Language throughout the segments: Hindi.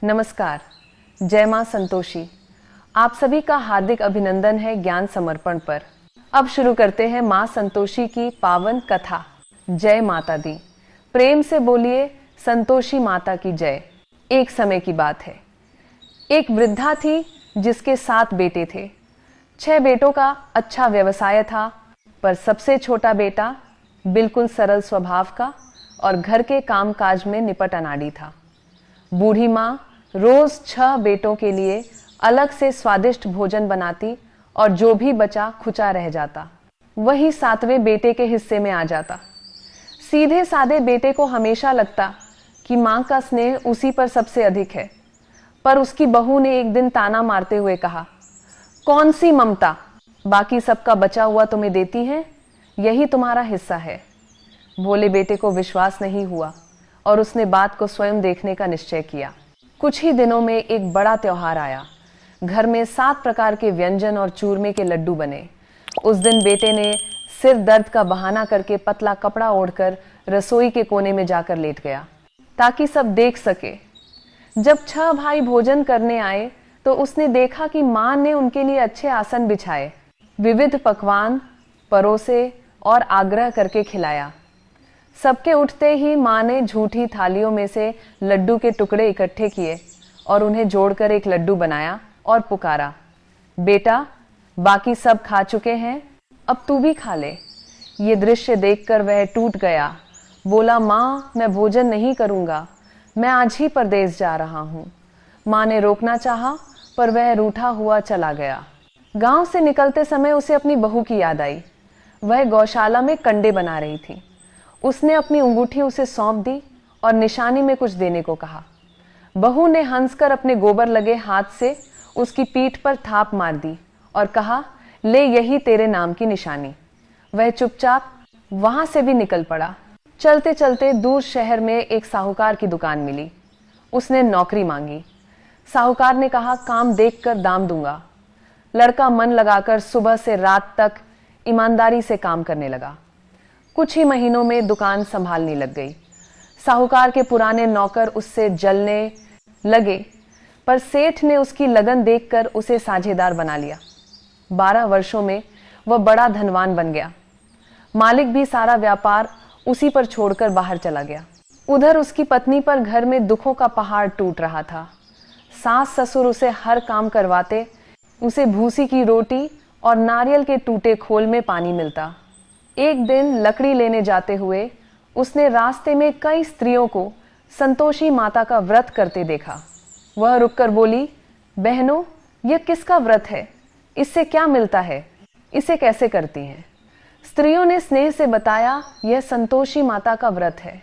नमस्कार। जय मां संतोषी। आप सभी का हार्दिक अभिनंदन है ज्ञान समर्पण पर। अब शुरू करते हैं मां संतोषी की पावन कथा। जय माता दी। प्रेम से बोलिए संतोषी माता की जय। एक समय की बात है, एक वृद्धा थी जिसके 7 बेटे थे। 6 बेटों का अच्छा व्यवसाय था, पर सबसे छोटा बेटा बिल्कुल सरल स्वभाव का और घर के कामकाज में निपट अनाड़ी था। बूढ़ी माँ रोज 6 बेटों के लिए अलग से स्वादिष्ट भोजन बनाती और जो भी बचा खुचा रह जाता वही 7वें बेटे के हिस्से में आ जाता। सीधे साधे बेटे को हमेशा लगता कि माँ का स्नेह उसी पर सबसे अधिक है, पर उसकी बहू ने एक दिन ताना मारते हुए कहा, कौन सी ममता, बाकी सबका बचा हुआ तुम्हें देती है, यही तुम्हारा हिस्सा है। भोले बेटे को विश्वास नहीं हुआ और उसने बात को स्वयं देखने का निश्चय किया। कुछ ही दिनों में एक बड़ा त्योहार आया। घर में 7 प्रकार के व्यंजन और चूरमे के लड्डू बने। उस दिन बेटे ने सिर दर्द का बहाना करके पतला कपड़ा ओढ़कर रसोई के कोने में जाकर लेट गया ताकि सब देख सके। जब 6 भाई भोजन करने आए तो उसने देखा कि माँ ने उनके लिए अच्छे आसन बिछाए, विविध पकवान परोसे और आग्रह करके खिलाया। सबके उठते ही माँ ने झूठी थालियों में से लड्डू के टुकड़े इकट्ठे किए और उन्हें जोड़कर एक लड्डू बनाया और पुकारा, बेटा बाकी सब खा चुके हैं, अब तू भी खा ले। ये दृश्य देखकर वह टूट गया। बोला, माँ मैं भोजन नहीं करूँगा, मैं आज ही परदेश जा रहा हूँ। माँ ने रोकना चाहा पर वह रूठा हुआ चला गया। गांव से निकलते समय उसे अपनी बहू की याद आई। वह गौशाला में कंडे बना रही थी। उसने अपनी अंगूठी उसे सौंप दी और निशानी में कुछ देने को कहा। बहू ने हंसकर अपने गोबर लगे हाथ से उसकी पीठ पर थाप मार दी और कहा, ले यही तेरे नाम की निशानी। वह चुपचाप वहां से भी निकल पड़ा। चलते चलते दूर शहर में एक साहूकार की दुकान मिली। उसने नौकरी मांगी। साहूकार ने कहा, काम देखकर दाम दूंगा। लड़का मन लगाकर सुबह से रात तक ईमानदारी से काम करने लगा। कुछ ही महीनों में दुकान संभालने लग गई। साहूकार के पुराने नौकर उससे जलने लगे, पर सेठ ने उसकी लगन देखकर उसे साझेदार बना लिया। 12 वर्षों में वह बड़ा धनवान बन गया। मालिक भी सारा व्यापार उसी पर छोड़कर बाहर चला गया। उधर उसकी पत्नी पर घर में दुखों का पहाड़ टूट रहा था। सास ससुर उसे हर काम करवाते, उसे भूसी की रोटी और नारियल के टूटे खोल में पानी मिलता। एक दिन लकड़ी लेने जाते हुए उसने रास्ते में कई स्त्रियों को संतोषी माता का व्रत करते देखा। वह रुककर बोली, बहनों यह किसका व्रत है, इससे क्या मिलता है, इसे कैसे करती हैं? स्त्रियों ने स्नेह से बताया, यह संतोषी माता का व्रत है।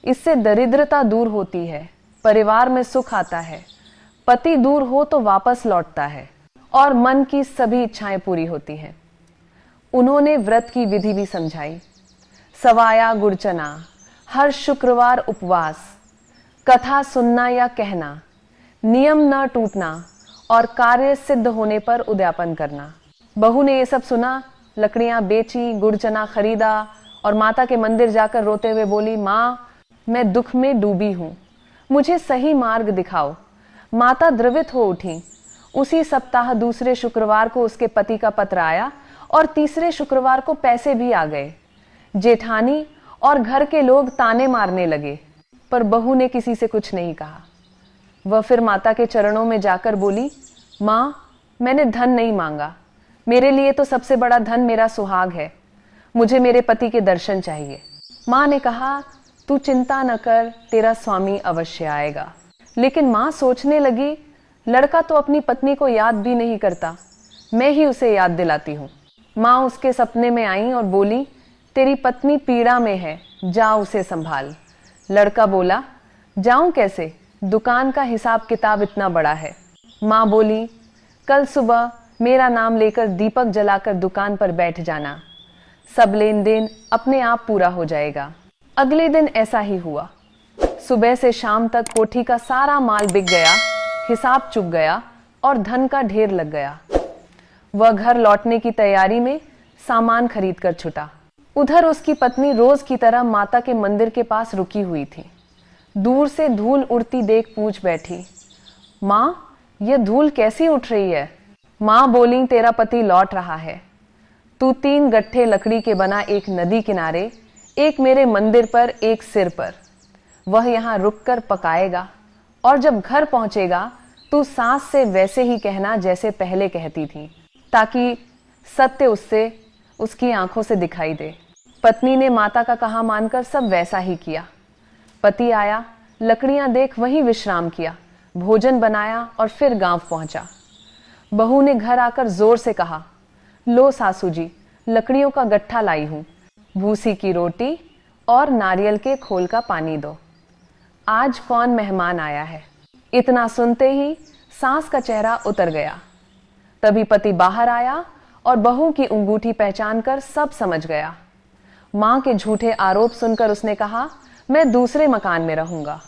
इससे दरिद्रता दूर होती है, परिवार में सुख आता है, पति दूर हो तो वापस लौटता है और मन की सभी इच्छाएं पूरी होती हैं। उन्होंने व्रत की विधि भी समझाई। सवाया गुड़ चना, हर शुक्रवार उपवास, कथा सुनना या कहना, नियम न टूटना और कार्य सिद्ध होने पर उद्यापन करना। बहू ने ये सब सुना, लकड़ियां बेची, गुड़ चना खरीदा और माता के मंदिर जाकर रोते हुए बोली, माँ मैं दुख में डूबी हूँ, मुझे सही मार्ग दिखाओ। माता द्रवित हो उठी। उसी सप्ताह दूसरे शुक्रवार को उसके पति का पत्र आया और तीसरे शुक्रवार को पैसे भी आ गए। जेठानी और घर के लोग ताने मारने लगे, पर बहू ने किसी से कुछ नहीं कहा। वह फिर माता के चरणों में जाकर बोली, माँ मैंने धन नहीं मांगा, मेरे लिए तो सबसे बड़ा धन मेरा सुहाग है, मुझे मेरे पति के दर्शन चाहिए। माँ ने कहा, तू चिंता न कर, तेरा स्वामी अवश्य आएगा। लेकिन माँ सोचने लगी, लड़का तो अपनी पत्नी को याद भी नहीं करता, मैं ही उसे याद दिलाती हूँ। माँ उसके सपने में आई और बोली, तेरी पत्नी पीड़ा में है, जा उसे संभाल। लड़का बोला, जाऊं कैसे, दुकान का हिसाब किताब इतना बड़ा है। माँ बोली, कल सुबह मेरा नाम लेकर दीपक जलाकर दुकान पर बैठ जाना, सब लेन देन अपने आप पूरा हो जाएगा। अगले दिन ऐसा ही हुआ। सुबह से शाम तक कोठी का सारा माल बिक गया, हिसाब चुक गया और धन का ढेर लग गया। वह घर लौटने की तैयारी में सामान खरीद कर छुटा। उधर उसकी पत्नी रोज की तरह माता के मंदिर के पास रुकी हुई थी। दूर से धूल उड़ती देख पूछ बैठी, माँ, ये धूल कैसी उठ रही है? माँ बोली, तेरा पति लौट रहा है। तू 3 गट्ठे लकड़ी के बना एक नदी किनारे, एक मेरे मंदिर पर, एक सिर पर। वह यहाँ रुककर पकाएगा और जब घर पहुंचेगा तू सास से वैसे ही कहना जैसे पहले कहती थी, ताकि सत्य उससे उसकी आंखों से दिखाई दे। पत्नी ने माता का कहा मानकर सब वैसा ही किया। पति आया, लकड़ियां देख वहीं विश्राम किया, भोजन बनाया और फिर गांव पहुंचा। बहू ने घर आकर जोर से कहा, लो सासू जी, लकड़ियों का गट्ठा लाई हूं, भूसी की रोटी और नारियल के खोल का पानी दो। आज कौन मेहमान आया है? इतना सुनते ही सास का चेहरा उतर गया। तभी पति बाहर आया और बहू की अंगूठी पहचान कर सब समझ गया। मां के झूठे आरोप सुनकर उसने कहा, मैं दूसरे मकान में रहूंगा,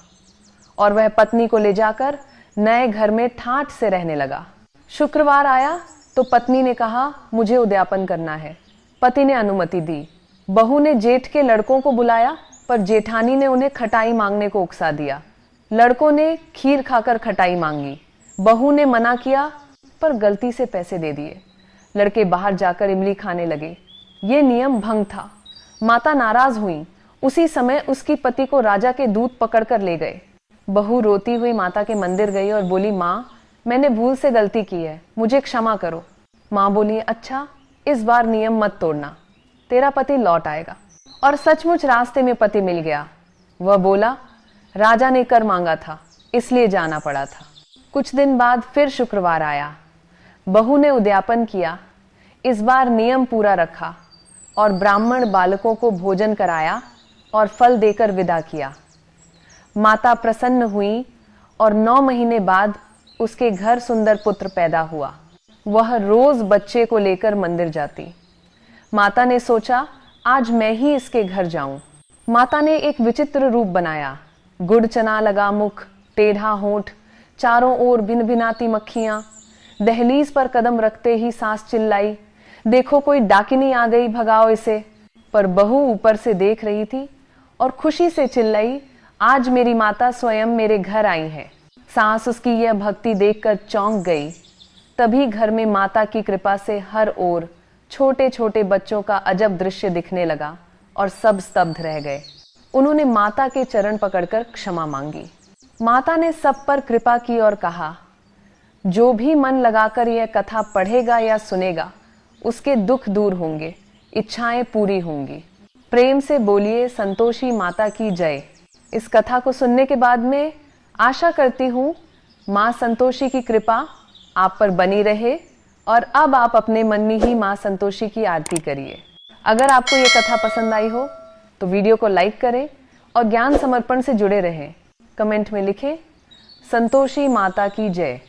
और वह पत्नी को ले जाकर नए घर में ठाठ से रहने लगा। शुक्रवार आया तो पत्नी ने कहा, मुझे उद्यापन करना है। पति ने अनुमति दी। बहू ने जेठ के लड़कों को बुलाया, पर जेठानी ने उन्हें खटाई मांगने को उकसा दिया। लड़कों ने खीर खाकर खटाई मांगी। बहू ने मना किया, पर गलती से पैसे दे दिए। लड़के बाहर जाकर इमली खाने लगे। ये नियम भंग था। माता नाराज हुई। उसी समय उसकी पति को राजा के दूत पकड़कर ले गए। बहू रोती हुई माता के मंदिर गई और बोली, माँ, मैंने भूल से गलती की है, मुझे क्षमा करो। माँ बोली, अच्छा, इस बार नियम मत तोड़ना, तेरा पति लौट आएगा। और सचमुच रास्ते में पति मिल गया। वह बोला, राजा ने कर मांगा था, इसलिए जाना पड़ा था। कुछ दिन बाद फिर शुक्रवार आया। बहू ने उद्यापन किया। इस बार नियम पूरा रखा और ब्राह्मण बालकों को भोजन कराया और फल देकर विदा किया। माता प्रसन्न हुई और 9 महीने बाद उसके घर सुंदर पुत्र पैदा हुआ। वह रोज बच्चे को लेकर मंदिर जाती। माता ने सोचा, आज मैं ही इसके घर जाऊं। माता ने एक विचित्र रूप बनाया। गुड़ चना लगा मुख, टेढ़ा होंठ, चारों ओर भिन भिनाती मक्खियां। दहलीज पर कदम रखते ही सास चिल्लाई, देखो कोई डाकिनी आ गई, भगाओ इसे। पर बहू ऊपर से देख रही थी और खुशी से चिल्लाई, आज मेरी माता स्वयं मेरे घर आई है। सास उसकी यह भक्ति देखकर चौंक गई। तभी घर में माता की कृपा से हर ओर छोटे छोटे बच्चों का अजब दृश्य दिखने लगा और सब स्तब्ध रह गए। उन्होंने माता के चरण पकड़कर क्षमा मांगी। माता ने सब पर कृपा की और कहा, जो भी मन लगाकर यह कथा पढ़ेगा या सुनेगा, उसके दुख दूर होंगे, इच्छाएं पूरी होंगी। प्रेम से बोलिए, संतोषी माता की जय। इस कथा को सुनने के बाद में आशा करती हूँ माँ संतोषी की कृपा आप पर बनी रहे और अब आप अपने मन में ही माँ संतोषी की आरती करिए। अगर आपको ये कथा पसंद आई हो तो वीडियो को लाइक करें और ज्ञान समर्पण से जुड़े रहें। कमेंट में लिखें, संतोषी माता की जय।